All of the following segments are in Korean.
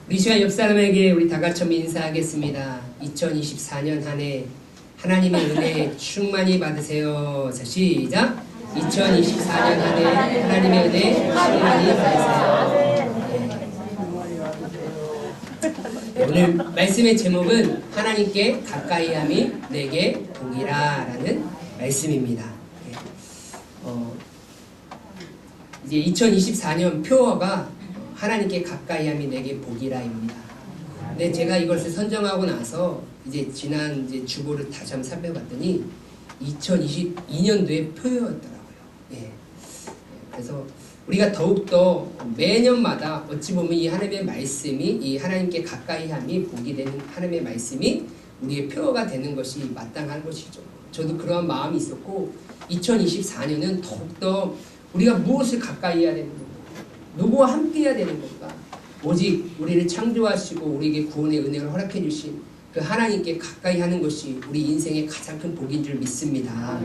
우리 시간 옆 사람에게 우리 다 같이 한번 인사하겠습니다. 2024년 한 해 하나님의 은혜 충만히 받으세요. 자, 시작. 2024년 한 해 하나님의 은혜 충만히 받으세요. 오늘 말씀의 제목은 하나님께 가까이함이 내게 복이라 라는 말씀입니다. 이제 2024년 표어가 하나님께 가까이함이 내게 복이라입니다. 근데 제가 이것을 선정하고 나서 이제 지난 주보를 다시 한번 살펴봤더니 2022년도의 표어였더라고요. 예. 그래서 우리가 더욱더 매년마다 어찌 보면 이 하나님의 말씀이 이 하나님께 가까이함이 복이 되는 하나님의 말씀이 우리의 표어가 되는 것이 마땅한 것이죠. 저도 그러한 마음이 있었고 2024년은 더욱더 우리가 무엇을 가까이 해야 되는 건가? 누구와 함께 해야 되는 건가? 오직 우리를 창조하시고 우리에게 구원의 은혜를 허락해 주신 그 하나님께 가까이 하는 것이 우리 인생의 가장 큰 복인 줄 믿습니다.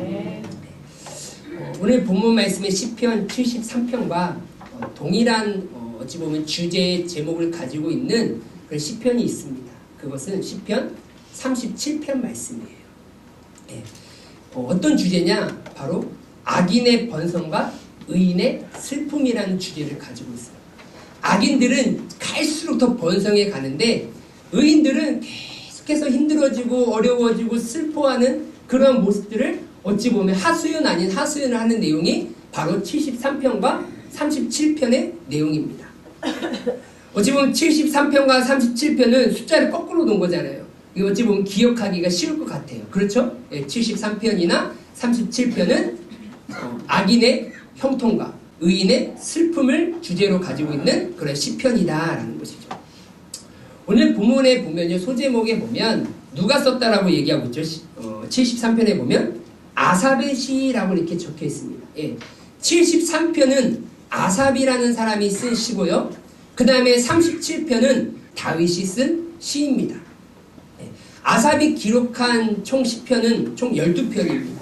오늘 본문 말씀의 시편 73편과 동일한 어찌 보면 주제의 제목을 가지고 있는 그런 시편이 있습니다. 그것은 시편 37편 말씀이에요. 예. 어떤 주제냐? 바로 악인의 번성과 의인의 슬픔이라는 주제를 가지고 있어요. 악인들은 갈수록 더 번성해 가는데 의인들은 계속해서 힘들어지고 어려워지고 슬퍼하는 그런 모습들을 어찌 보면 하소연 아닌 하소연을 하는 내용이 바로 73편과 37편의 내용입니다. 어찌 보면 73편과 37편은 숫자를 거꾸로 놓은 거잖아요. 이거 어찌 보면 기억하기가 쉬울 것 같아요. 그렇죠? 73편이나 37편은 악인의 형통과 의인의 슬픔을 주제로 가지고 있는 그런 시편이다라는 것이죠. 오늘 본문에 보면요, 소제목에 보면 누가 썼다라고 얘기하고 있죠. 73편에 보면 아삽의 시라고 이렇게 적혀 있습니다. 예. 73편은 아삽이라는 사람이 쓴 시고요. 그 다음에 37편은 다윗이 쓴 시입니다. 예. 아삽이 기록한 총 시편은 총 12편입니다.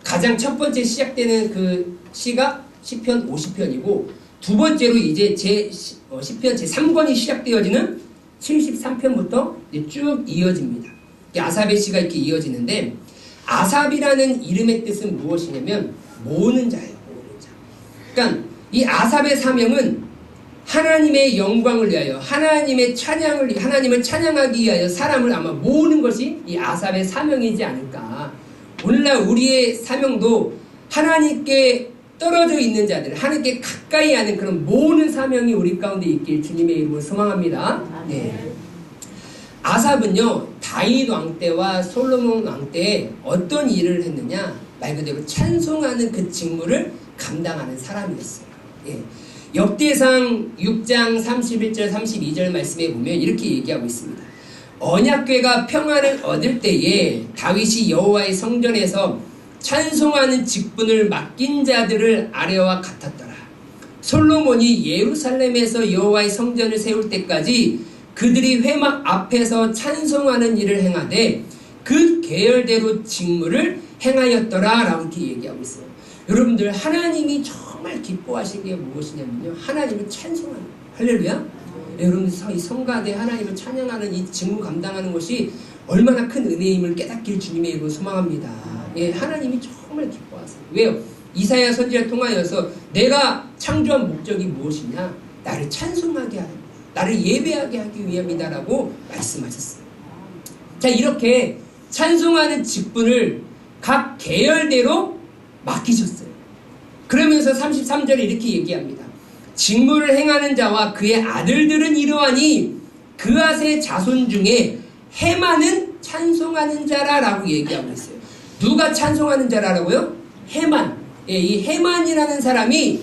가장 첫 번째 시작되는 그 시가 시편 50편이고 두 번째로 이제 시편 제3권이 시작되어지는 73편부터 쭉 이어집니다. 아삽의 시가 이렇게 이어지는데 아삽이라는 이름의 뜻은 무엇이냐면 모으는 자예요. 모으는 자. 그러니까 이 아삽의 사명은 하나님의 영광을 위하여 하나님을 찬양하기 위하여 사람을 아마 모으는 것이 이 아삽의 사명이지 않을까. 오늘날 우리의 사명도 하나님께 떨어져 있는 자들, 하나님께 가까이 하는 그런 모으는 사명이 우리 가운데 있길 주님의 이름으로 소망합니다. 네. 아삽은요, 다윗 왕 때와 솔로몬 왕 때에 어떤 일을 했느냐? 말 그대로 찬송하는 그 직무를 감당하는 사람이었어요. 예. 역대상 6장 31절 32절 말씀에 보면 이렇게 얘기하고 있습니다. 언약궤가 평안을 얻을 때에 다윗이 여호와의 성전에서 찬송하는 직분을 맡긴 자들을 아래와 같았더라. 솔로몬이 예루살렘에서 여호와의 성전을 세울 때까지 그들이 회막 앞에서 찬송하는 일을 행하되 그 계열대로 직무를 행하였더라 라고 이렇게 얘기하고 있어요. 여러분들, 하나님이 정말 기뻐하신 게 무엇이냐면요, 하나님을 찬송하는 거예요. 할렐루야. 여러분들, 이 성가대 하나님을 찬양하는 이 직무 감당하는 것이 얼마나 큰 은혜임을 깨닫길 주님의 이름으로 소망합니다. 예, 하나님이 정말 기뻐하세요. 왜요? 이사야 선지자를 통하여서 내가 창조한 목적이 무엇이냐? 나를 찬송하게 하는, 나를 예배하게 하기 위함이다라고 말씀하셨어요. 자, 이렇게 찬송하는 직분을 각 계열대로 맡기셨어요. 그러면서 33절에 이렇게 얘기합니다. 직무를 행하는 자와 그의 아들들은 이러하니 그앗의 자손 중에 해만은 찬송하는 자라라고 얘기하고 있어요. 누가 찬송하는 자라라고요? 해만. 예, 이 해만이라는 사람이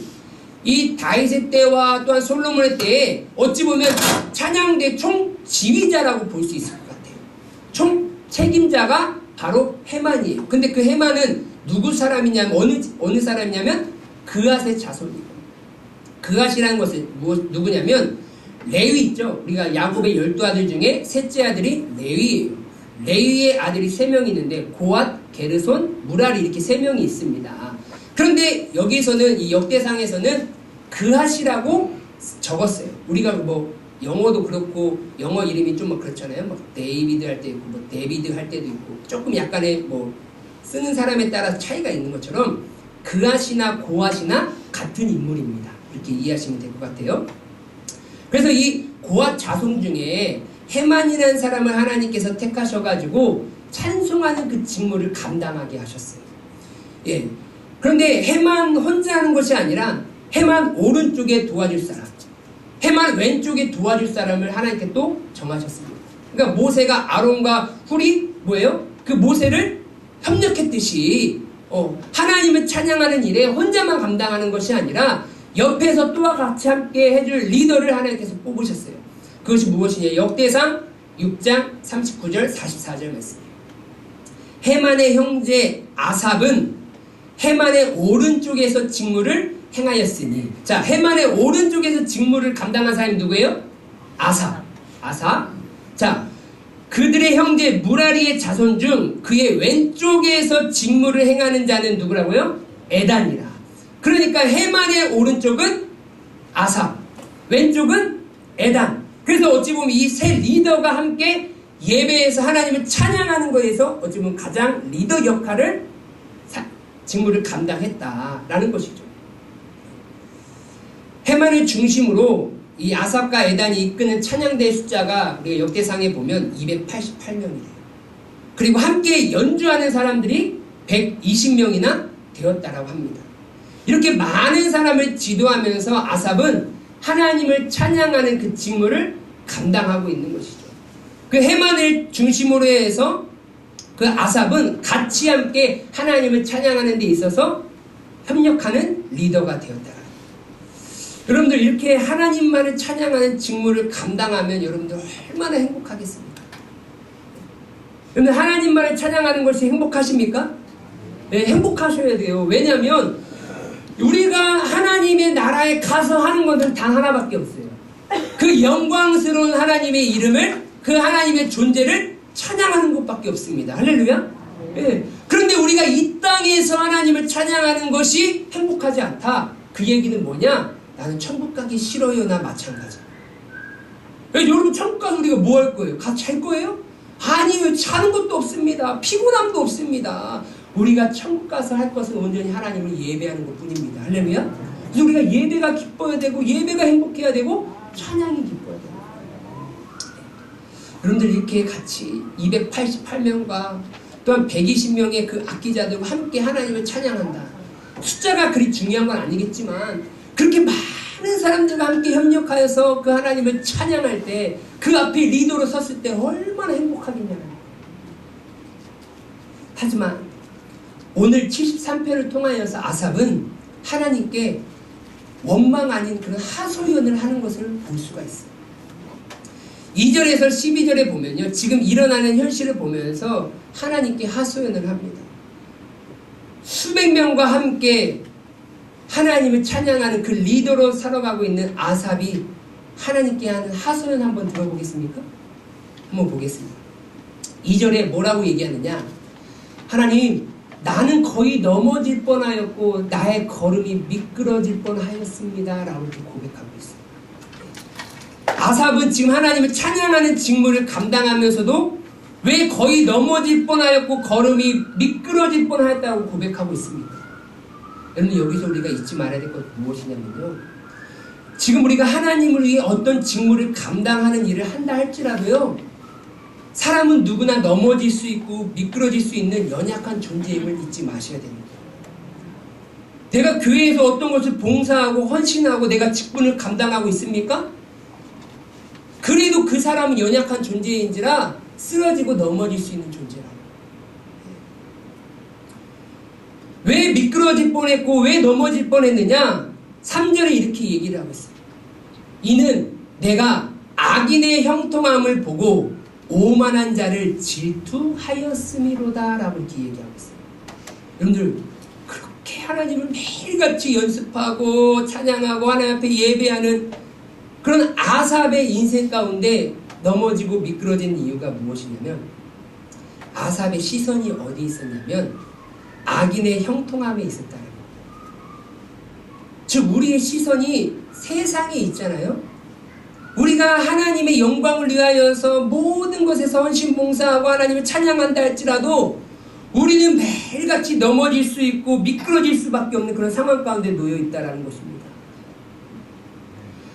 이 다윗의 때와 또한 솔로몬의 때에 어찌 보면 찬양대 총 지휘자라고 볼 수 있을 것 같아요. 총 책임자가 바로 해만이에요. 근데 그 해만은 누구 사람이냐면 어느 사람이냐면 그앗의 자손이에요. 그앗이라는 것은 누구냐면 레위 있죠. 우리가 야곱의 12아들 중에 셋째 아들이 레위예요. 레위의 아들이 3명이 있는데 고앗, 게르손, 무라리 이렇게 3명이 있습니다. 그런데 여기서는 이 역대상에서는 그앗이라고 적었어요. 우리가 영어도 그렇고 영어 이름이 좀 뭐 그렇잖아요. 뭐 데이비드 할 때 있고 뭐 데비드 할 때도 있고 조금 약간의 뭐 쓰는 사람에 따라 차이가 있는 것처럼 그앗이나 고앗이나 같은 인물입니다. 이렇게 이해하시면 될 것 같아요. 그래서 이 고앗 자손 중에 헤만이라는 사람을 하나님께서 택하셔가지고 찬송하는 그 직무를 감당하게 하셨어요. 예. 그런데 헤만 혼자 하는 것이 아니라 헤만 오른쪽에 도와줄 사람, 헤만 왼쪽에 도와줄 사람을 하나님께 또 정하셨습니다. 그러니까 모세가 아론과 훌이 뭐예요? 그 모세를 협력했듯이 하나님을 찬양하는 일에 혼자만 감당하는 것이 아니라 옆에서 또와 같이 함께 해줄 리더를 하나님께서 뽑으셨어요. 그것이 무엇이냐? 역대상 6장 39절 44절 말씀이에요. 헤만의 형제 아삽은 헤만의 오른쪽에서 직무를 행하였으니, 자, 헤만의 오른쪽에서 직무를 감당한 사람이 누구예요? 아삽. 자, 그들의 형제 무라리의 자손 중 그의 왼쪽에서 직무를 행하는 자는 누구라고요? 에단이라. 그러니까 헤만의 오른쪽은 아삽, 왼쪽은 에단. 그래서 어찌 보면 이 세 리더가 함께 예배에서 하나님을 찬양하는 것에서 어찌 보면 가장 리더 역할을 직무를 감당했다라는 것이죠. 헤만을 중심으로 이 아삽과 에단이 이끄는 찬양대의 숫자가 우리가 역대상에 보면 288명이래요. 그리고 함께 연주하는 사람들이 120명이나 되었다라고 합니다. 이렇게 많은 사람을 지도하면서 아삽은 하나님을 찬양하는 그 직무를 감당하고 있는 것이죠. 그 헤만을 중심으로 해서 그 아삽은 같이 함께 하나님을 찬양하는 데 있어서 협력하는 리더가 되었다. 여러분들 이렇게 하나님만을 찬양하는 직무를 감당하면 여러분들 얼마나 행복하겠습니까? 여러분들 하나님만을 찬양하는 것이 행복하십니까? 네, 행복하셔야 돼요. 왜냐하면 우리가 하나님의 나라에 가서 하는 것은 단 하나밖에 없어요. 그 영광스러운 하나님의 이름을, 그 하나님의 존재를 찬양하는 것밖에 없습니다. 할렐루야? 네. 그런데 우리가 이 땅에서 하나님을 찬양하는 것이 행복하지 않다. 그 얘기는 뭐냐? 나는 천국 가기 싫어요. 나 마찬가지. 여러분 천국 가서 우리가 뭐 할 거예요? 같이 잘 거예요? 아니요. 자는 것도 없습니다. 피곤함도 없습니다. 우리가 천국 가서 할 것은 온전히 하나님을 예배하는 것뿐입니다. 할렐루야? 그래서 우리가 예배가 기뻐야 되고 예배가 행복해야 되고 찬양이 기뻐야 되고. 여러분들 이렇게 같이 288명과 또한 120명의 그 악기자들과 함께 하나님을 찬양한다. 숫자가 그리 중요한 건 아니겠지만 그렇게 많은 사람들과 함께 협력하여서 그 하나님을 찬양할 때 그 앞에 리더로 섰을 때 얼마나 행복하겠냐는. 하지만 오늘 73편을 통하여서 아삽은 하나님께 원망 아닌 그런 하소연을 하는 것을 볼 수가 있어요. 2절에서 12절에 보면요, 지금 일어나는 현실을 보면서 하나님께 하소연을 합니다. 수백 명과 함께 하나님을 찬양하는 그 리더로 살아가고 있는 아삽이 하나님께 하는 하소연 한번 들어보겠습니까? 한번 보겠습니다. 2절에 뭐라고 얘기하느냐? 하나님, 나는 거의 넘어질 뻔하였고 나의 걸음이 미끄러질 뻔하였습니다 라고 고백하고 있어요. 아삽은 지금 하나님을 찬양하는 직무를 감당하면서도 왜 거의 넘어질 뻔하였고 걸음이 미끄러질 뻔하였다고 고백하고 있습니다. 여러분 여기서 우리가 잊지 말아야 될 것 무엇이냐면요, 지금 우리가 하나님을 위해 어떤 직무를 감당하는 일을 한다 할지라도요, 사람은 누구나 넘어질 수 있고 미끄러질 수 있는 연약한 존재임을 잊지 마셔야 됩니다. 내가 교회에서 어떤 것을 봉사하고 헌신하고 내가 직분을 감당하고 있습니까? 그래도 그 사람은 연약한 존재인지라 쓰러지고 넘어질 수 있는 존재라고. 왜 미끄러질 뻔했고 왜 넘어질 뻔했느냐? 3절에 이렇게 얘기를 하고 있어요. 이는 내가 악인의 형통함을 보고 오만한 자를 질투하였음이로다 라고 이렇게 얘기하고 있어요. 여러분들 그렇게 하나님을 매일같이 연습하고 찬양하고 하나님 앞에 예배하는 그런 아삽의 인생 가운데 넘어지고 미끄러진 이유가 무엇이냐면, 아삽의 시선이 어디 있었냐면 악인의 형통함에 있었다는 거예요. 즉 우리의 시선이 세상에 있잖아요. 우리가 하나님의 영광을 위하여서 모든 것에서 헌신봉사하고 하나님을 찬양한다 할지라도 우리는 매일같이 넘어질 수 있고 미끄러질 수밖에 없는 그런 상황 가운데 놓여 있다는 것입니다.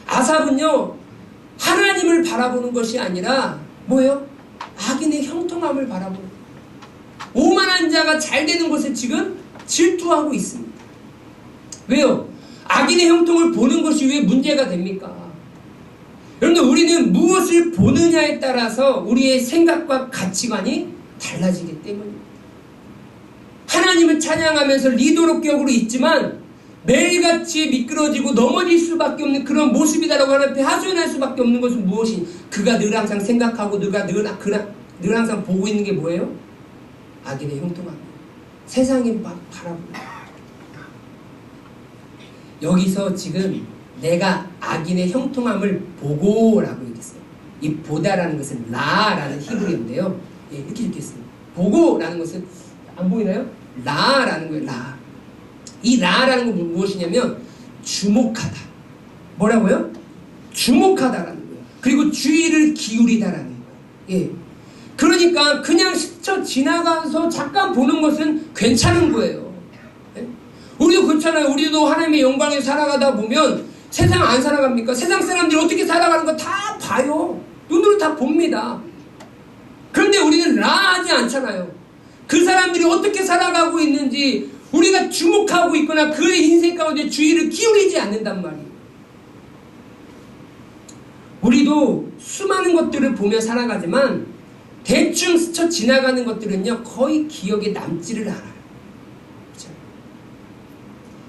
아삽은요, 하나님을 바라보는 것이 아니라 뭐예요? 악인의 형통함을 바라보는 거예요. 오만한 자가 잘 되는 것을 지금 질투하고 있습니다. 왜요? 악인의 형통을 보는 것이 왜 문제가 됩니까? 여러분들, 우리는 무엇을 보느냐에 따라서 우리의 생각과 가치관이 달라지기 때문입니다. 하나님을 찬양하면서 리더롭격으로 있지만 매일같이 미끄러지고 넘어질 수밖에 없는 그런 모습이다라고 하나님 앞에 하소연할 수밖에 없는 것은 무엇이? 그가 늘 항상 생각하고 그가 늘 항상 보고 있는 게 뭐예요? 악인의 형통함. 세상이 막 바라보고. 여기서 지금 내가 악인의 형통함을 보고라고 얘기했어요. 이 보다라는 것은 라라는 히브리어인데요. 예, 이렇게 읽겠어요. 보고라는 것은 안 보이나요? 라라는 거예요. 라. 이 라라는 건 무엇이냐면 주목하다. 뭐라고요? 주목하다라는 거예요. 그리고 주의를 기울이다라는 거예요. 예. 그러니까 그냥 스쳐 지나가서 잠깐 보는 것은 괜찮은 거예요. 예? 우리도 그렇잖아요. 우리도 하나님의 영광에 살아가다 보면 세상 안 살아갑니까? 세상 사람들이 어떻게 살아가는 거 다 봐요. 눈으로 다 봅니다. 그런데 우리는 라하지 않잖아요. 그 사람들이 어떻게 살아가고 있는지 우리가 주목하고 있거나 그의 인생 가운데 주의를 기울이지 않는단 말이에요. 우리도 수많은 것들을 보며 살아가지만 대충 스쳐 지나가는 것들은요 거의 기억에 남지를 않아요. 그렇죠?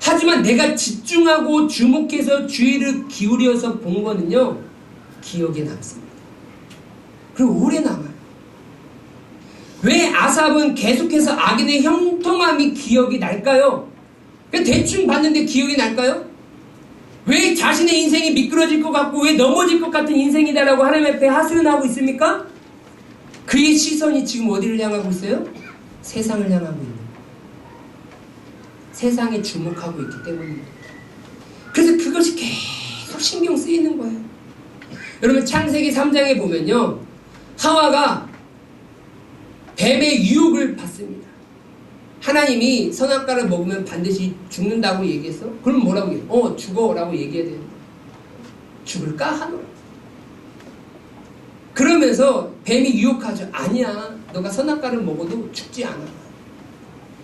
하지만 내가 집중하고 주목해서 주의를 기울여서 본 거는요 기억에 남습니다. 그리고 오래 남아요. 왜 아삽은 계속해서 악인의 형통함이 기억이 날까요? 대충 봤는데 기억이 날까요? 왜 자신의 인생이 미끄러질 것 같고 왜 넘어질 것 같은 인생이다라고 하나님 앞에 하소연하고 있습니까? 그의 시선이 지금 어디를 향하고 있어요? 세상을 향하고 있는 거예요. 세상에 주목하고 있기 때문입니다. 그래서 그것이 계속 신경 쓰이는 거예요. 여러분 창세기 3장에 보면요 하와가 뱀의 유혹을 받습니다. 하나님이 선악과를 먹으면 반드시 죽는다고 얘기했어? 그럼 뭐라고 얘기해? 죽어라고 얘기해야 되는데 죽을까? 하노라. 그러면서 뱀이 유혹하죠. 아니야, 너가 선악과를 먹어도 죽지 않아.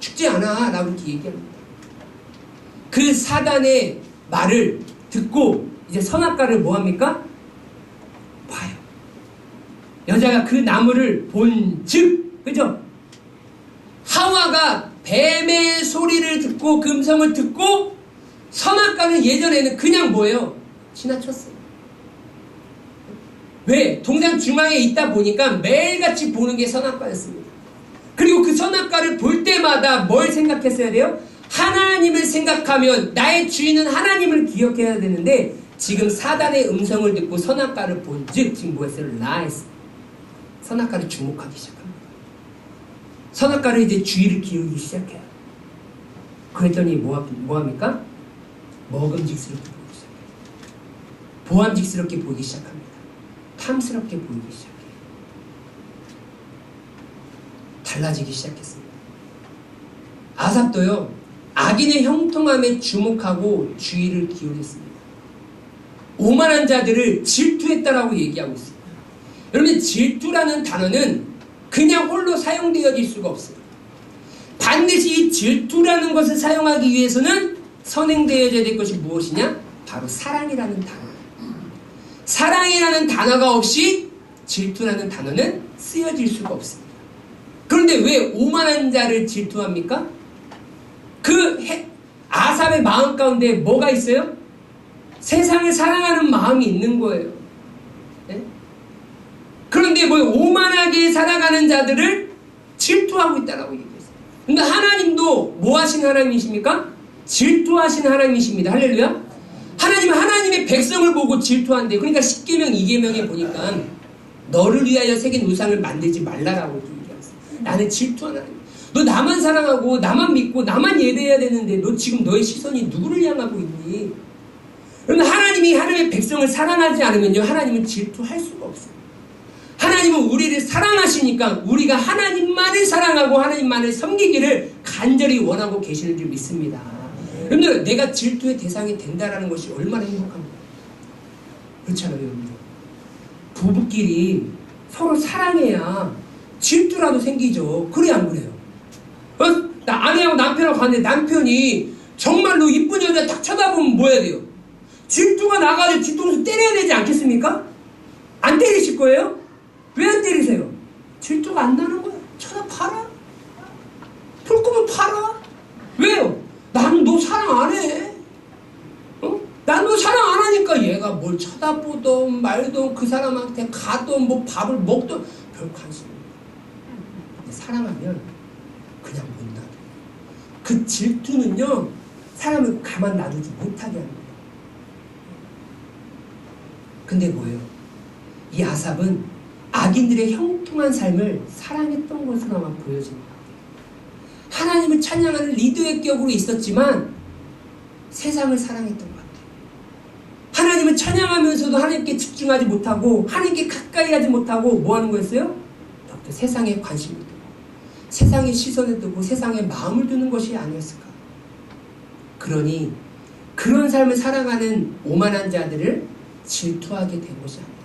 죽지 않아 라고 이렇게 얘기합니다. 그 사단의 말을 듣고 이제 선악과를 뭐합니까? 봐요. 여자가 그 나무를 본즉 그죠? 하와가 뱀의 소리를 듣고 그 음성을 듣고 선악과는 예전에는 그냥 뭐예요? 지나쳤어요. 왜? 동산 중앙에 있다 보니까 매일같이 보는 게 선악과였습니다. 그리고 그 선악과를 볼 때마다 뭘 생각했어야 돼요? 하나님을 생각하면 나의 주인은 하나님을 기억해야 되는데 지금 사단의 음성을 듣고 선악과를 본즉 지금 뭐 했어요? 라했어요. 선악과를 주목하기 시작합니다. 선악과를 이제 주의를 기울이기 시작해요. 그랬더니 뭐합니까? 먹음직스럽게 보이기 시작해요. 보암직스럽게 보이기 시작합니다. 탐스럽게 보이기 시작해요. 달라지기 시작했습니다. 아삽도요 악인의 형통함에 주목하고 주의를 기울였습니다. 오만한 자들을 질투했다라고 얘기하고 있습니다. 여러분 질투라는 단어는 그냥 홀로 사용되어질 수가 없어요. 반드시 이 질투라는 것을 사용하기 위해서는 선행되어져야 될 것이 무엇이냐? 바로 사랑이라는 단어. 사랑이라는 단어가 없이 질투라는 단어는 쓰여질 수가 없습니다. 그런데 왜 오만한 자를 질투합니까? 아삽의 마음 가운데 뭐가 있어요? 세상을 사랑하는 마음이 있는 거예요. 네? 그런데 오만하게 살아가는 자들을 질투하고 있다라고 얘기했어요. 근데 하나님도 뭐 하신 하나님이십니까? 질투하신 하나님이십니다. 할렐루야. 하나님은 하나님의 백성을 보고 질투한대요. 그러니까 10계명 2계명에 보니까 너를 위하여 새긴 우상을 만들지 말라라고 얘기했어요. 나는 질투하는 하나님. 너 나만 사랑하고 나만 믿고 나만 예배해야 되는데 너 지금 너의 시선이 누구를 향하고 있니? 그러면 하나님 하나님이 하나님의 백성을 사랑하지 않으면요, 하나님은 질투할 수가 없어요. 하나님은 우리를 사랑하시니까 우리가 하나님만을 사랑하고 하나님만을 섬기기를 간절히 원하고 계시는 줄 믿습니다. 여러분들, 내가 질투의 대상이 된다는 것이 얼마나 행복합니까? 그렇잖아요, 여러분들. 부부끼리 서로 사랑해야 질투라도 생기죠. 그래, 안 그래요? 나 아내하고 남편하고 갔는데 남편이 정말로 이쁜 여자 딱 쳐다보면 뭐 해야 돼요? 질투가 나가지고 뒤통수 때려야 되지 않겠습니까? 안 때리실 거예요? 왜 안 때리세요? 질투가 안 나는 거야. 쳐다봐라. 볼 거면 봐라. 왜요? 나는 너 사랑 안 해. 난 너 사랑 안 하니까 얘가 뭘 쳐다보던 말던 그 사람한테 가던 뭐 밥을 먹던 별 관심 없어. 근데 사랑하면 그냥 못 놔둬. 그 질투는요, 사람을 가만 놔두지 못하게 하는 거예요. 근데 뭐예요? 이 아삽은 악인들의 형통한 삶을 사랑했던 것으로만 보여집니다. 하나님을 찬양하는 리더의 격으로 있었지만 세상을 사랑했던 것 같아요. 하나님을 찬양하면서도 하나님께 집중하지 못하고 하나님께 가까이 하지 못하고 뭐 하는 거였어요? 세상에 관심을 두고 세상의 시선을 두고 세상에 마음을 두는 것이 아니었을까? 그러니 그런 삶을 살아가는 오만한 자들을 질투하게 된 것이 아닙니다.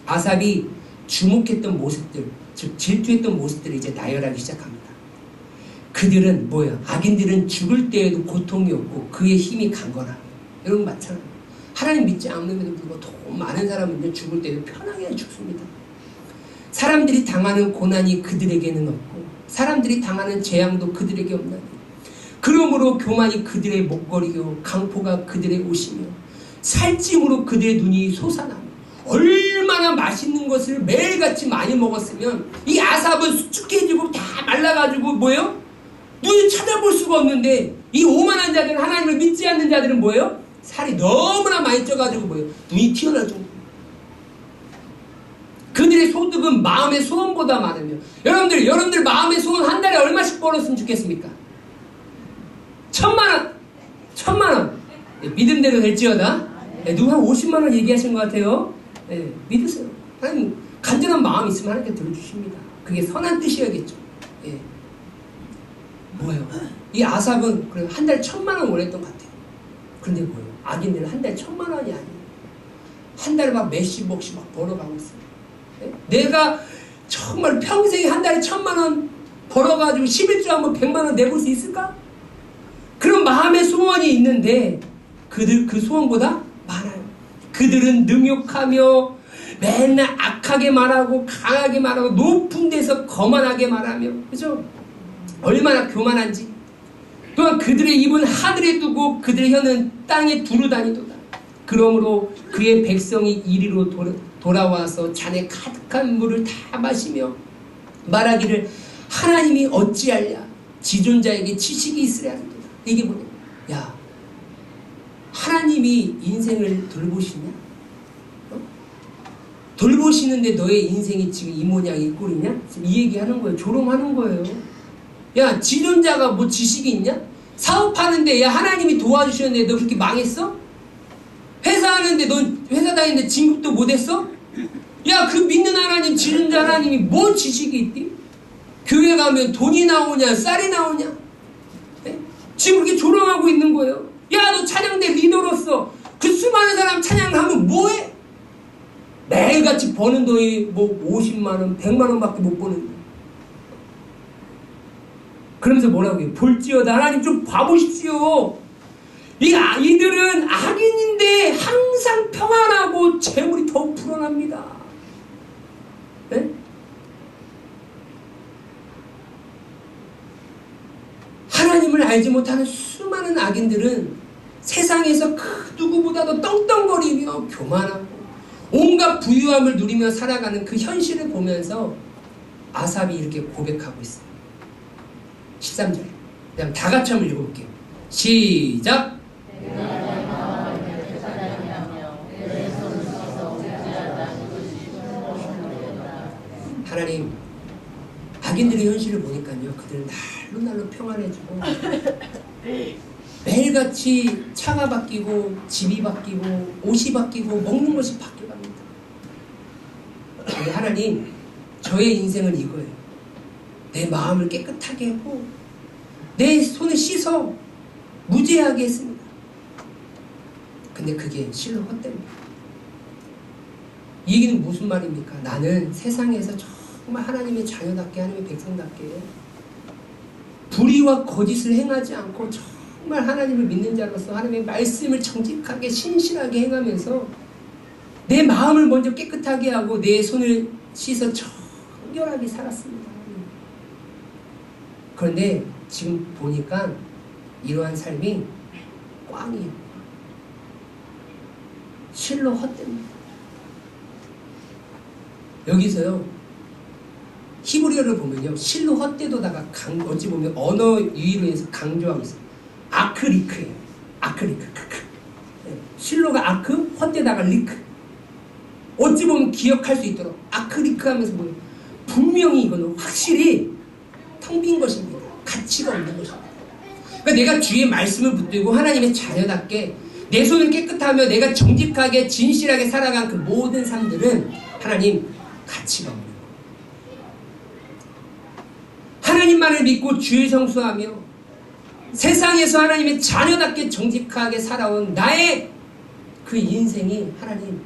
아삽이 주목했던 모습들, 즉 질투했던 모습들을 이제 나열하기 시작합니다. 그들은 뭐예요? 악인들은 죽을 때에도 고통이 없고 그의 힘이 강건하며. 여러분 맞잖아요. 하나님 믿지 않음에도 불구하고 돈 많은 사람은 죽을 때도 편하게 죽습니다. 사람들이 당하는 고난이 그들에게는 없고 사람들이 당하는 재앙도 그들에게 없나니 그러므로 교만이 그들의 목걸이요 강포가 그들의 옷이며 살찜으로 그들의 눈이 솟아나며. 얼마나 맛있는 것을 매일같이 많이 먹었으면 이 아삽은 수축해지고 다 말라가지고 뭐예요? 눈을 쳐다볼 수가 없는데 이 오만한 자들은, 하나님을 믿지 않는 자들은 뭐예요? 살이 너무나 많이 쪄가지고 뭐예요? 눈이 튀어나올 정도. 그들의 소득은 마음의 소원보다 많으며. 여러분들 마음의 소원 한 달에 얼마씩 벌었으면 좋겠습니까? 1000만 원. 믿음대로 될지어다. 누가 한 50만 원 얘기하신 것 같아요. 네, 믿으세요. 하나님 간절한 마음이 있으면 하나님께 들어주십니다. 그게 선한 뜻이어야겠죠. 예. 뭐예요? 이 아삽은 한 달 1000만 원 원했던 것 같아요. 그런데 뭐예요? 악인들은 한 달 1000만 원이 아니에요. 한 달에 막 몇십억씩 막 벌어가고 있어요. 예? 내가 정말 평생에 한 달에 1000만 원 벌어가지고 11주 한번 100만 원 내볼 수 있을까? 그런 마음의 소원이 있는데 그들 그 소원보다 많아요. 그들은 능욕하며 맨날 악하게 말하고 강하게 말하고 높은 데서 거만하게 말하며, 그죠? 얼마나 교만한지. 또한 그들의 입은 하늘에 두고 그들의 혀는 땅에 두루 다니도다. 그러므로 그의 백성이 이리로 돌아와서 잔에 가득한 물을 다 마시며 말하기를 하나님이 어찌하랴 지존자에게 지식이 있으랴 하도다. 이게 뭐냐? 야, 하나님이 인생을 돌보시냐? 돌보시는데 너의 인생이 지금 이 모양 이 꼴이냐? 지금 이 얘기하는 거예요. 조롱하는 거예요. 야, 지존자가 뭐 지식이 있냐? 사업하는데 야 하나님이 도와주셨는데 너 그렇게 망했어? 회사 하는데 넌 회사 다니는데 진급도 못했어? 야, 그 믿는 하나님, 지존자 하나님이 뭔 지식이 있디? 교회 가면 돈이 나오냐 쌀이 나오냐? 네? 지금 그렇게 조롱하고 있는 거예요. 야, 너 찬양대 리더로서 그 수많은 사람 찬양하면 뭐해? 매일같이 버는 돈이 뭐 50만원 100만원 밖에 못 버는 거야. 그러면서 뭐라고 해요? 볼지어다 하나님 좀 봐보십시오. 이들은 악인인데 항상 평안하고 재물이 더욱 불어납니다. 네? 하나님을 알지 못하는 수많은 악인들은 세상에서 그 누구보다도 떵떵거리며 교만하고 온갖 부유함을 누리며 살아가는 그 현실을 보면서 아삽이 이렇게 고백하고 있어요. 13절. 그냥 다 같이 한번 읽어볼게요. 시작. 하나님, 악인들의 현실을 보니까요, 그들은 날로 날로 평안해지고 매일같이 차가 바뀌고 집이 바뀌고 옷이 바뀌고 먹는 것이 바뀌어갑니다. 근데 하나님, 저의 인생은 이거예요. 내 마음을 깨끗하게 하고 내 손을 씻어 무죄하게 했습니다. 근데 그게 실로 헛됩니다. 이 얘기는 무슨 말입니까? 나는 세상에서 정말 하나님의 자녀답게, 하나님의 백성답게 불의와 거짓을 행하지 않고 정말 하나님을 믿는 자로서 하나님의 말씀을 정직하게 신실하게 행하면서 내 마음을 먼저 깨끗하게 하고 내 손을 씻어 청결하게 살았습니다. 그런데 지금 보니까 이러한 삶이 꽝이에요. 실로 헛됩니다. 여기서요, 히브리어를 보면요, 실로 헛되도다가 어찌 보면 언어 유희로 해서 강조하고 있어요. 아크리크예요. 아크리크. 실로가 아크, 헛되다가 리크. 어찌 보면 기억할 수 있도록 아크리크 하면서 보면 분명히 이거는 확실히 텅 빈 것입니다. 가치가 없는 것입니다. 그러니까 내가 주의 말씀을 붙들고 하나님의 자녀답게 내 손을 깨끗하며 내가 정직하게 진실하게 살아간 그 모든 삶들은 하나님 가치가 없는 거예요. 하나님만을 믿고 주의 성수하며 세상에서 하나님의 자녀답게 정직하게 살아온 나의 그 인생이 하나님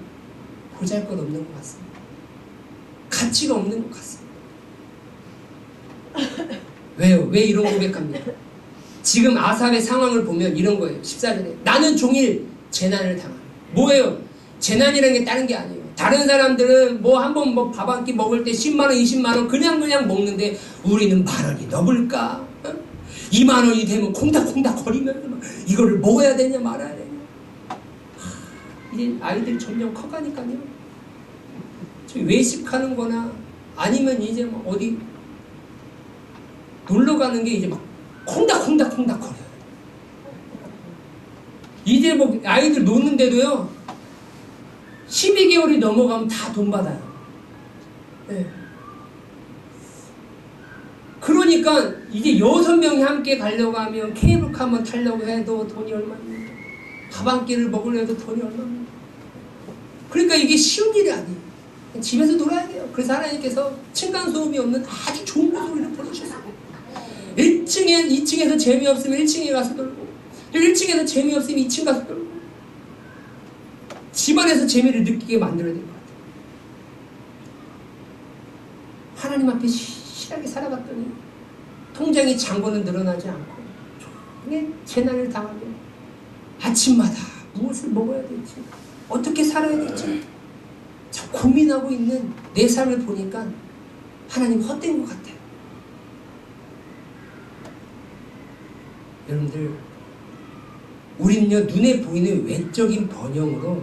보잘것없는 것 같습니다. 가치가 없는 것 같습니다. 왜요? 왜 이런 고백합니까? 지금 아삽의 상황을 보면 이런 거예요. 14절에 나는 종일 재난을 당합니다. 뭐예요? 재난이라는 게 다른 게 아니에요. 다른 사람들은 뭐 한 번 뭐 밥 한 끼 먹을 때 10만원 20만원 그냥 먹는데 우리는 만원이 넘을까? 2만원이 되면 콩닥콩닥 거리면 이거를 먹어야 되냐 말아야 되냐. 이제 아이들 점점 커가니까요, 외식하는 거나 아니면 이제 뭐 어디 놀러 가는 게 이제 막 콩닥콩닥 거려요. 이제 뭐 아이들 노는데도요 12개월이 넘어가면 다 돈 받아요. 네. 그러니까 이제 6명이 함께 가려고 하면 케이블카 한번 타려고 해도 돈이 얼마입니까? 밥 한 끼를 먹으려도 돈이 얼마입니까? 그러니까 이게 쉬운 일이 아니에요. 집에서 놀아야 돼요. 그래서 하나님께서 층간소음이 없는 아주 좋은 곳으로 보내주셨어요. 2층에서 재미없으면 1층에 가서 놀고, 1층에서 재미없으면 2층 가서 놀고, 집안에서 재미를 느끼게 만들어야 될 것 같아요. 하나님 앞에 실하게 살아갔더니 통장의 잔고는 늘어나지 않고 종일 재난을 당하며 아침마다 무엇을 먹어야 될지, 어떻게 살아야 될지 저 고민하고 있는 내 삶을 보니까 하나님 헛된 것 같아요. 여러분들, 우리는요 눈에 보이는 외적인 번영으로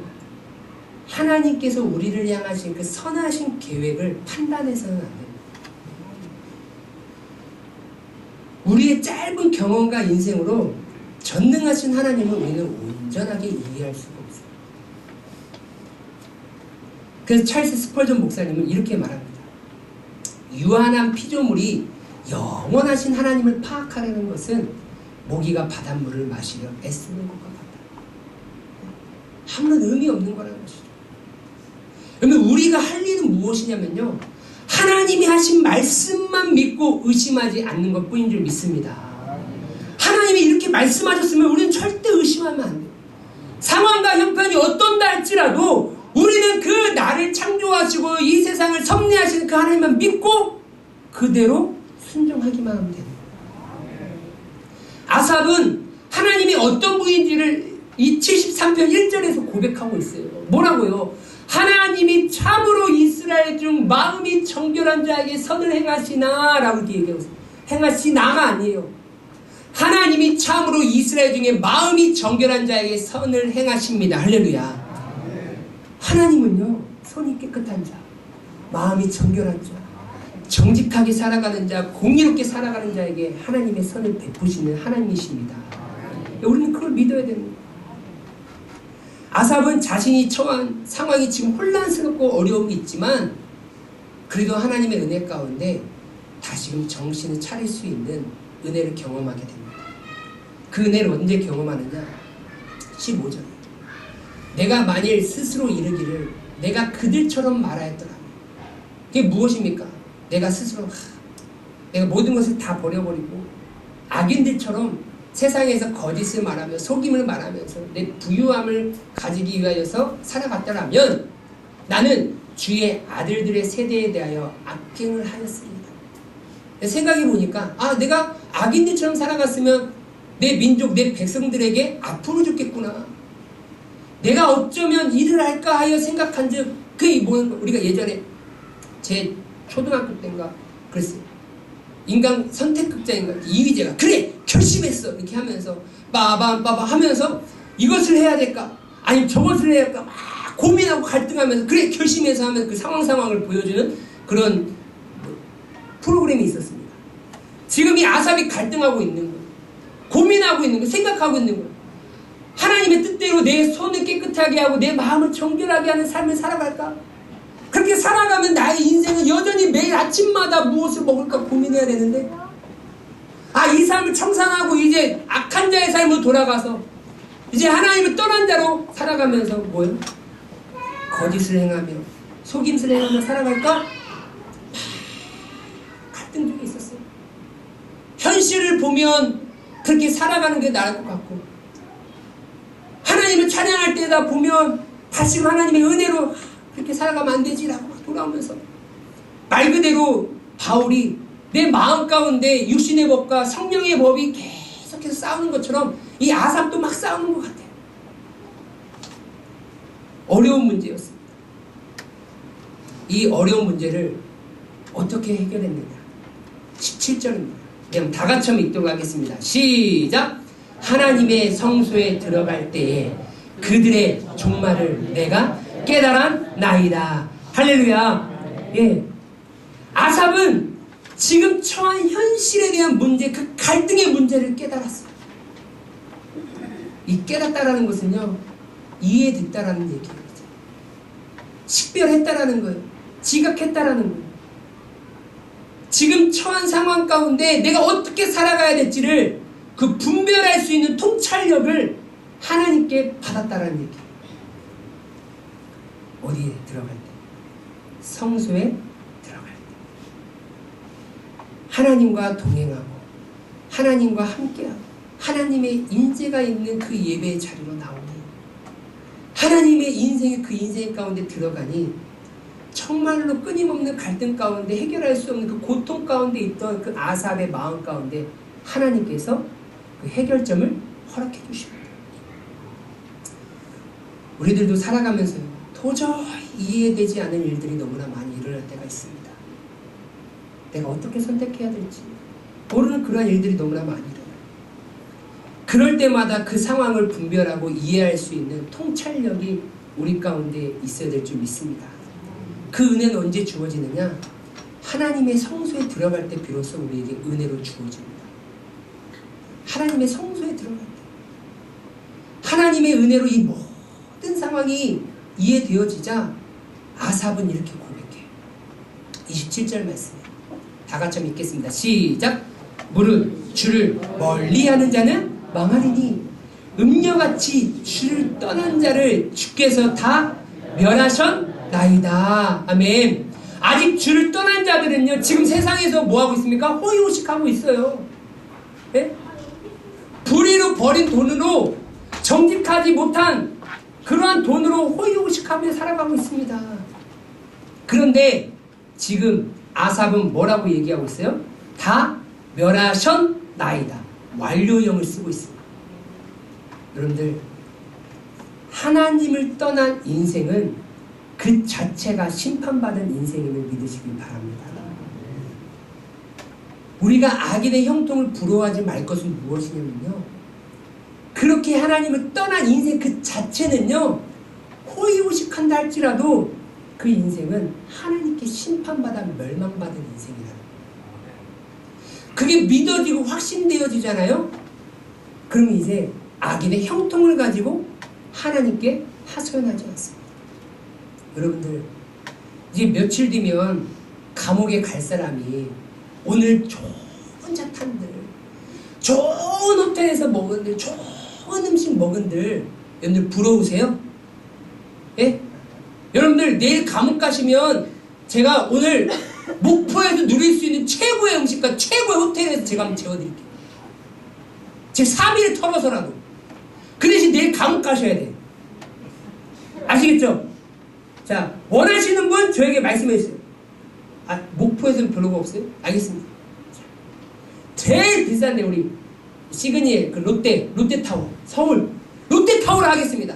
하나님께서 우리를 향하신 그 선하신 계획을 판단해서는 안 됩니다. 우리의 짧은 경험과 인생으로 전능하신 하나님을 우리는 온전하게 이해할 수가 없어요. 그래서 찰스 스펄전 목사님은 이렇게 말합니다. 유한한 피조물이 영원하신 하나님을 파악하려는 것은 모기가 바닷물을 마시려 애쓰는 것과 같다. 아무런 의미 없는 거라는 것이죠. 그러면 우리가 할 일은 무엇이냐면요, 하나님이 하신 말씀만 믿고 의심하지 않는 것 뿐인 줄 믿습니다. 하나님이 이렇게 말씀하셨으면 우리는 절대 의심하면 안 돼요. 상황과 형편이 어떤다 할지라도 우리는 그 나를 창조하시고 이 세상을 섭리하시는 그 하나님만 믿고 그대로 순종하기만 하면 돼요. 아삽은 하나님이 어떤 분인지를 이 73편 1절에서 고백하고 있어요. 뭐라고요? 하나님이 참으로 이스라엘 중 마음이 정결한 자에게 선을 행하시나 라고 이렇게 얘기하고 있어요. 행하시나가 아니에요. 하나님이 참으로 이스라엘 중에 마음이 정결한 자에게 선을 행하십니다. 할렐루야. 하나님은요, 손이 깨끗한 자, 마음이 정결한 자, 정직하게 살아가는 자, 공의롭게 살아가는 자에게 하나님의 선을 베푸시는 하나님이십니다. 우리는 그걸 믿어야 됩니다. 아삽은 자신이 처한 상황이 지금 혼란스럽고 어려움이 있지만 그래도 하나님의 은혜 가운데 다시금 정신을 차릴 수 있는 은혜를 경험하게 됩니다. 그 은혜를 언제 경험하느냐? 15절. 내가 만일 스스로 이르기를 내가 그들처럼 말하였더라. 그게 무엇입니까? 내가 스스로 내가 모든 것을 다 버려버리고 악인들처럼 세상에서 거짓을 말하며 속임을 말하면서 내 부유함을 가지기 위하여서 살아갔더라면 나는 주의 아들들의 세대에 대하여 악행을 하였습니다. 생각해 보니까 내가 악인들처럼 살아갔으면 내 민족, 내 백성들에게 아픔을 줬겠구나. 내가 어쩌면 일을 할까 하여 생각한 즉 그게 우리가 예전에 제 초등학교 때인가 그랬어요. 인간 선택극자인가 이휘재가 그래 결심했어 이렇게 하면서 빠밤 하면서 이것을 해야 될까 아니면 저것을 해야 할까 막 고민하고 갈등하면서 그래 결심해서 하면 그 상황을 보여주는 그런 프로그램이 있었습니다. 지금 이 아삽이 갈등하고 있는 거예요. 고민하고 있는 거예요. 생각하고 있는 거예요. 하나님의 뜻대로 내 손을 깨끗하게 하고 내 마음을 정결하게 하는 삶을 살아갈까? 그렇게 살아가면 나의 인생은 여전히 매일 아침마다 무엇을 먹을까 고민해야 되는데 이 삶을 청산하고 이제 악한 자의 삶으로 돌아가서 이제 하나님을 떠난 자로 살아가면서 뭐예요? 거짓을 행하며 속임수를 행하며 살아갈까? 갈등 중에 있었어요. 현실을 보면 그렇게 살아가는 게 나을 것 같고 하나님을 찬양할 때다 보면 다시 하나님의 은혜로 그렇게 살아가면 안 되지라고 돌아오면서 말 그대로 바울이 내 마음 가운데 육신의 법과 성령의 법이 계속해서 싸우는 것처럼 이 아삽도 막 싸우는 것 같아요. 어려운 문제였습니다. 이 어려운 문제를 어떻게 해결했느냐? 17절입니다. 그럼 다 같이 한번 읽도록 하겠습니다. 시작! 하나님의 성소에 들어갈 때에 그들의 종말을 내가 깨달았나이다. 할렐루야. 예. 아삽은 지금 처한 현실에 대한 문제, 그 갈등의 문제를 깨달았어요. 이 깨닫다라는 것은요, 이해됐다라는 얘기예요. 식별했다라는 거예요. 지각했다라는 거예요. 지금 처한 상황 가운데 내가 어떻게 살아가야 될지를 그 분별할 수 있는 통찰력을 하나님께 받았다라는 얘기예요. 어디에 들어갈 때? 성소에 들어갈 때. 하나님과 동행하고 하나님과 함께하고 하나님의 인재가 있는 그 예배의 자리로 나오니 하나님의 인생의 그 인생 가운데 들어가니 정말로 끊임없는 갈등 가운데 해결할 수 없는 그 고통 가운데 있던 그 아삽의 마음 가운데 하나님께서 그 해결점을 허락해 주십니다. 우리들도 살아가면서요, 도저히 이해되지 않는 일들이 너무나 많이 일어날 때가 있습니다. 내가 어떻게 선택해야 될지 모르는 그러한 일들이 너무나 많이 일어나요. 그럴 때마다 그 상황을 분별하고 이해할 수 있는 통찰력이 우리 가운데 있어야 될 줄 믿습니다. 그 은혜는 언제 주어지느냐? 하나님의 성소에 들어갈 때 비로소 우리에게 은혜로 주어집니다. 하나님의 성소에 들어갈 때 하나님의 은혜로 이 모든 상황이 이해되어지자 아삽은 이렇게 고백해요. 27절 말씀이에요. 다 같이 한번 읽겠습니다. 시작! 무릇 주를 멀리하는 자는 망하리니 음녀같이 주를 떠난 자를 주께서 다 멸하셨나이다. 아멘. 아직 주를 떠난 자들은요, 지금 세상에서 뭐하고 있습니까? 호의호식하고 있어요. 네? 불의로 버린 돈으로 정직하지 못한 그러한 돈으로 호의호식하며 살아가고 있습니다. 그런데 지금 아삽은 뭐라고 얘기하고 있어요? 다 멸하셨나이다. 완료형을 쓰고 있습니다. 여러분들, 하나님을 떠난 인생은 그 자체가 심판받은 인생임을 믿으시길 바랍니다. 우리가 악인의 형통을 부러워하지 말 것은 무엇이냐면요, 그렇게 하나님을 떠난 인생 그 자체는요, 호의호식한다 할지라도 그 인생은 하나님께 심판받아 멸망받은 인생이라는 거예요. 그게 믿어지고 확신되어지잖아요. 그럼 이제 악인의 형통을 가지고 하나님께 하소연하지 않습니다. 여러분들, 이제 며칠 뒤면 감옥에 갈 사람이 오늘 좋은 차 탄들, 좋은 호텔에서 먹은들, 좋은 음식 먹은들, 여러분들 부러우세요? 예? 여러분들 내일 감옥 가시면 제가 오늘 목포에서 누릴 수 있는 최고의 음식과 최고의 호텔에서 제가 한번 재워드릴게요. 제 3일 털어서라도. 그 대신 내일 감옥 가셔야 돼요. 아시겠죠? 자, 원하시는 분 저에게 말씀해 주세요. 아, 목포에서는 별로가 없어요? 알겠습니다. 제일 비싼데 우리 시그니엘 그 롯데타워 서울 롯데타워를 하겠습니다.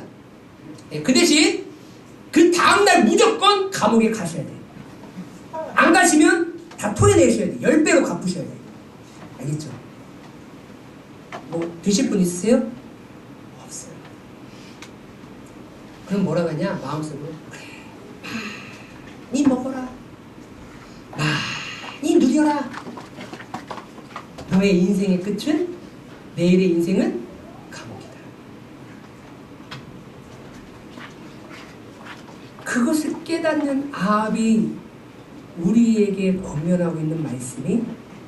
네, 그 대신 그 다음날 무조건 감옥에 가셔야 돼요. 안 가시면 다 토해내셔야 돼요. 10배로 갚으셔야 돼요. 알겠죠? 뭐 드실 분 있으세요? 없어요. 그럼 뭐라고 하냐? 마음속으로 그래, 많이 먹어라, 많이 누려라. 너의 인생의 끝은, 내일의 인생은 감옥이다. 그것을 깨닫는 아합이 우리에게 권면하고 있는 말씀이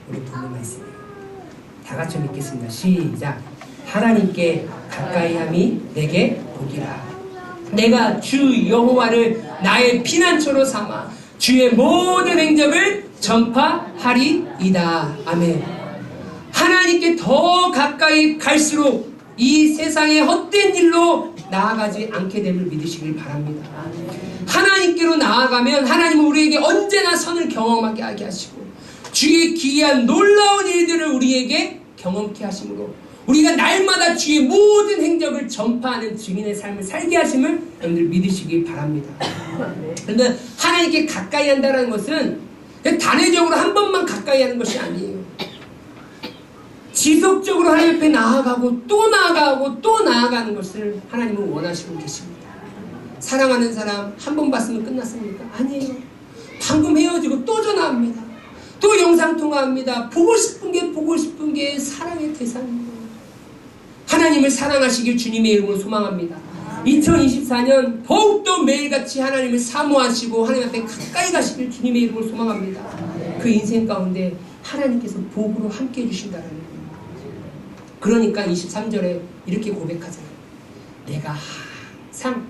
우리 본문 말씀이에요. 다 같이 읽겠습니다. 시작. 하나님께 가까이함이 내게 복이라. 내가 주 여호와를 나의 피난처로 삼아 주의 모든 행적을 전파하리이다. 아멘. 하나님께 더 가까이 갈수록 이 세상의 헛된 일로 나아가지 않게 됨을 믿으시길 바랍니다. 하나님께로 나아가면 하나님은 우리에게 언제나 선을 경험하게 하게 하시고 주의 기이한 놀라운 일들을 우리에게 경험케 하심으로 우리가 날마다 주의 모든 행적을 전파하는 증인의 삶을 살게 하심을 여러분들 믿으시길 바랍니다. 그런데 하나님께 가까이 한다는 것은 단회적으로 한 번만 가까이 하는 것이 아니에요. 지속적으로 하나님 앞에 나아가고 또 나아가고 또 나아가는 것을 하나님은 원하시고 계십니다. 사랑하는 사람 한 번 봤으면 끝났습니까? 아니에요. 방금 헤어지고 또 전화합니다. 또 영상통화합니다. 보고 싶은 게 사랑의 대상입니다. 하나님을 사랑하시길 주님의 이름으로 소망합니다. 2024년 더욱더 매일같이 하나님을 사모하시고 하나님 앞에 가까이 가시길 주님의 이름으로 소망합니다. 그 인생 가운데 하나님께서 복으로 함께 해주신다는 거예요. 그러니까 23절에 이렇게 고백하잖아요. 내가 항상,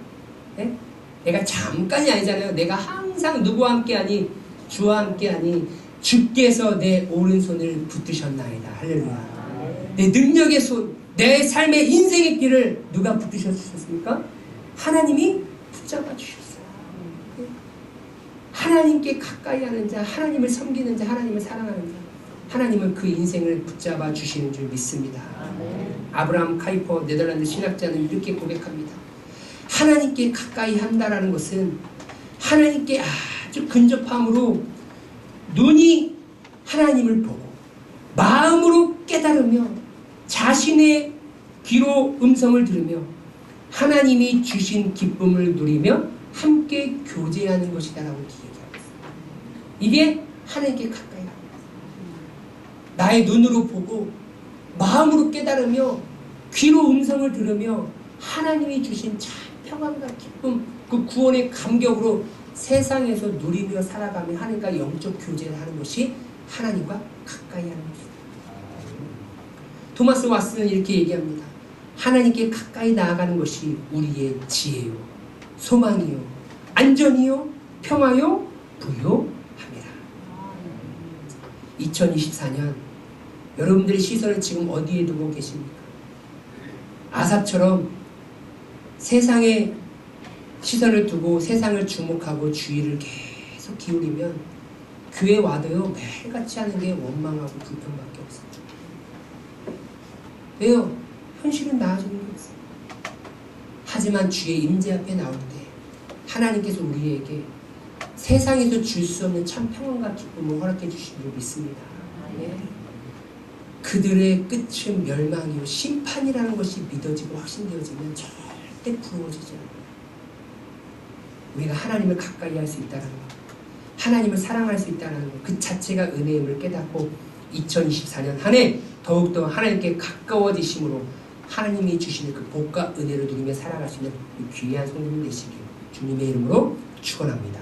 네? 내가 잠깐이 아니잖아요. 내가 항상 누구와 함께하니? 주와 함께하니 주께서 내 오른손을 붙드셨나이다. 할렐루야. 내 능력의 손, 내 삶의 인생의 길을 누가 붙드셨습니까? 하나님이 붙잡아 주셨어요. 하나님께 가까이 하는 자, 하나님을 섬기는 자, 하나님을 사랑하는 자, 하나님은 그 인생을 붙잡아 주시는 줄 믿습니다. 아브라함 카이퍼 네덜란드 신학자는 이렇게 고백합니다. 하나님께 가까이 한다라는 것은 하나님께 아주 근접함으로 눈이 하나님을 보고 마음으로 깨달으며 자신의 귀로 음성을 들으며 하나님이 주신 기쁨을 누리며 함께 교제하는 것이다라고 얘기하고 있습니다. 이게 하나님께 가까이 합니다. 나의 눈으로 보고 마음으로 깨달으며 귀로 음성을 들으며 하나님이 주신 참 평안과 기쁨, 그 구원의 감격으로 세상에서 누리며 살아가며 하나님과 영적 교제를 하는 것이 하나님과 가까이 하는 것입니다. 토마스 왓슨은 이렇게 얘기합니다. 하나님께 가까이 나아가는 것이 우리의 지혜요, 소망이요, 안전이요, 평화요, 부요함이라. 2024년 여러분들의 시선을 지금 어디에 두고 계십니까? 아삽처럼 세상에 시선을 두고 세상을 주목하고 주의를 계속 기울이면 교회 와도요 매일같이 하는 게 원망하고 불평밖에 없어요. 왜요? 현실은 나아지는 게 없어요. 하지만 주의 임재 앞에 나올 때 하나님께서 우리에게 세상에서 줄 수 없는 참 평안과 기쁨을 허락해 주신 줄 믿습니다. 네. 그들의 끝은 멸망이요 심판이라는 것이 믿어지고 확신되어지면 절대 부러워지지 않아요. 우리가 하나님을 가까이 할 수 있다는 것, 하나님을 사랑할 수 있다는 것, 그 자체가 은혜임을 깨닫고 2024년 한 해 더욱더 하나님께 가까워지심으로 하나님이 주시는 그 복과 은혜를 누리며 살아가시는 귀한 성도님 되시길 주님의 이름으로 축원합니다.